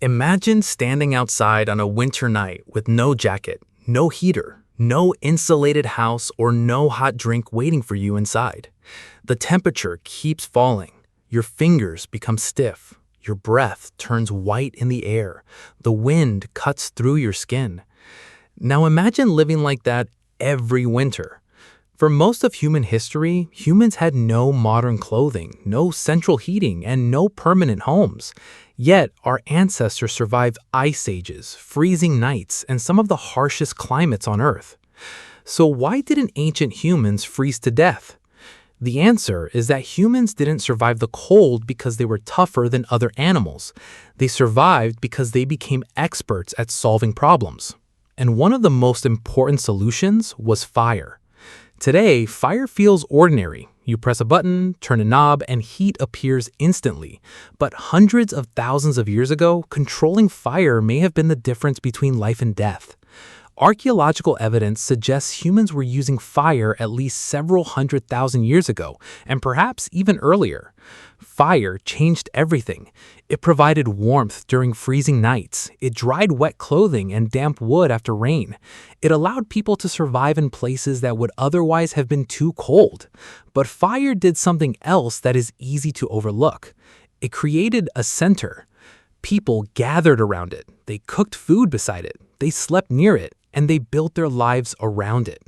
Imagine standing outside on a winter night with no jacket, no heater, no insulated house, or no hot drink waiting for you inside. The temperature keeps falling. Your fingers become stiff. Your breath turns white in the air. The wind cuts through your skin. Now imagine living like that every winter. For most of human history, humans had no modern clothing, no central heating, and no permanent homes. Yet, our ancestors survived ice ages, freezing nights, and some of the harshest climates on Earth. So why didn't ancient humans freeze to death? The answer is that humans didn't survive the cold because they were tougher than other animals. They survived because they became experts at solving problems. And one of the most important solutions was fire. Today, fire feels ordinary. You press a button, turn a knob, and heat appears instantly. But hundreds of thousands of years ago, controlling fire may have been the difference between life and death. Archaeological evidence suggests humans were using fire at least several 100,000 years ago, and perhaps even earlier. Fire changed everything. It provided warmth during freezing nights. It dried wet clothing and damp wood after rain. It allowed people to survive in places that would otherwise have been too cold. But fire did something else that is easy to overlook. It created a center. People gathered around it. They cooked food beside it. They slept near it, and they built their lives around it.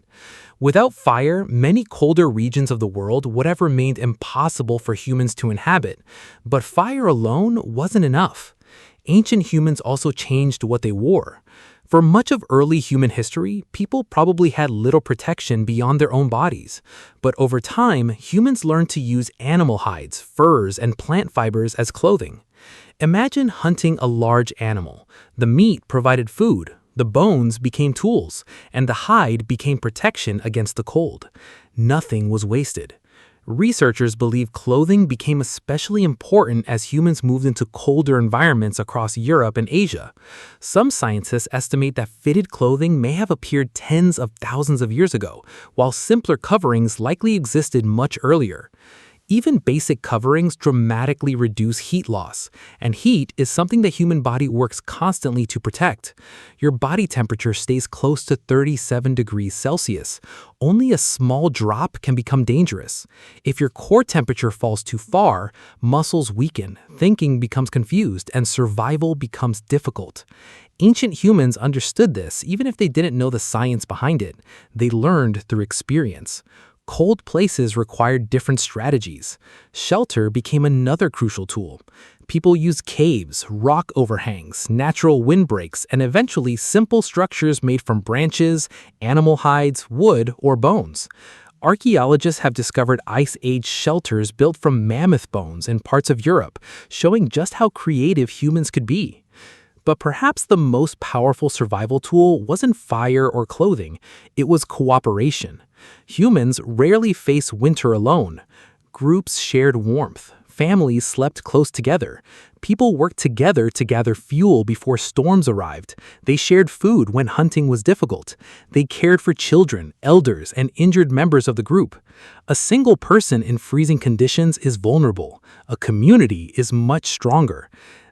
Without fire, many colder regions of the world would have remained impossible for humans to inhabit. But fire alone wasn't enough. Ancient humans also changed what they wore. For much of early human history, people probably had little protection beyond their own bodies. But over time, humans learned to use animal hides, furs, and plant fibers as clothing. Imagine hunting a large animal. The meat provided food. The bones became tools, and the hide became protection against the cold. Nothing was wasted. Researchers believe clothing became especially important as humans moved into colder environments across Europe and Asia. Some scientists estimate that fitted clothing may have appeared tens of thousands of years ago, while simpler coverings likely existed much earlier. Even basic coverings dramatically reduce heat loss, and heat is something the human body works constantly to protect. Your body temperature stays close to 37 degrees Celsius. Only a small drop can become dangerous. If your core temperature falls too far, muscles weaken, thinking becomes confused, and survival becomes difficult. Ancient humans understood this even if they didn't know the science behind it. They learned through experience. Cold places required different strategies. Shelter became another crucial tool. People used caves, rock overhangs, natural windbreaks, and eventually simple structures made from branches, animal hides, wood, or bones. Archaeologists have discovered Ice Age shelters built from mammoth bones in parts of Europe, showing just how creative humans could be. But perhaps the most powerful survival tool wasn't fire or clothing, it was cooperation. Humans rarely face winter alone. Groups shared warmth. Families slept close together. People worked together to gather fuel before storms arrived. They shared food when hunting was difficult. They cared for children, elders, and injured members of the group. A single person in freezing conditions is vulnerable. A community is much stronger.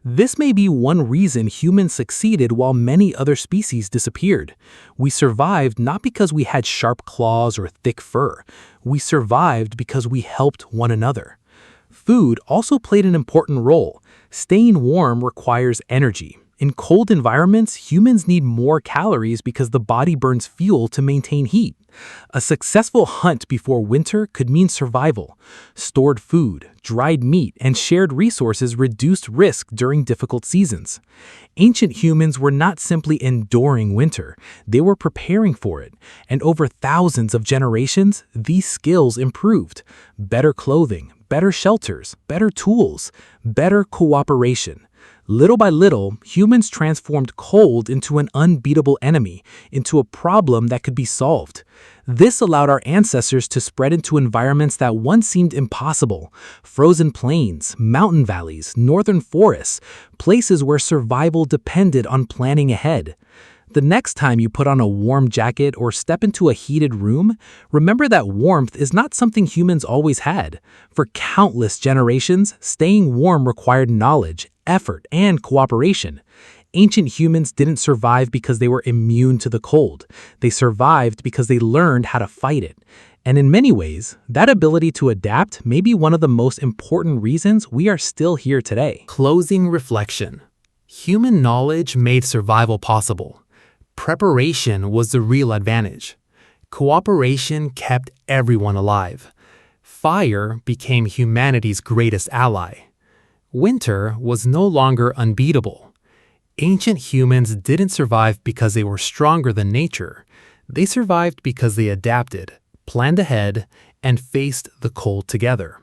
This may be one reason humans succeeded while many other species disappeared. We survived not because we had sharp claws or thick fur. We survived because we helped one another. Food also played an important role. Staying warm requires energy. In cold environments, humans need more calories because the body burns fuel to maintain heat. A successful hunt before winter could mean survival. Stored food, dried meat, and shared resources reduced risk during difficult seasons. Ancient humans were not simply enduring winter, they were preparing for it. And over thousands of generations, these skills improved. Better clothing, better shelters, better tools, better cooperation. Little by little, humans transformed cold into an unbeatable enemy, into a problem that could be solved. This allowed our ancestors to spread into environments that once seemed impossible: frozen plains, mountain valleys, northern forests, places where survival depended on planning ahead. The next time you put on a warm jacket or step into a heated room, remember that warmth is not something humans always had. For countless generations, staying warm required knowledge, effort, and cooperation. Ancient humans didn't survive because they were immune to the cold. They survived because they learned how to fight it. And in many ways, that ability to adapt may be one of the most important reasons we are still here today. Closing reflection. Human knowledge made survival possible. Preparation was the real advantage. Cooperation kept everyone alive. Fire became humanity's greatest ally. Winter was no longer unbeatable. Ancient humans didn't survive because they were stronger than nature. They survived because they adapted, planned ahead, and faced the cold together.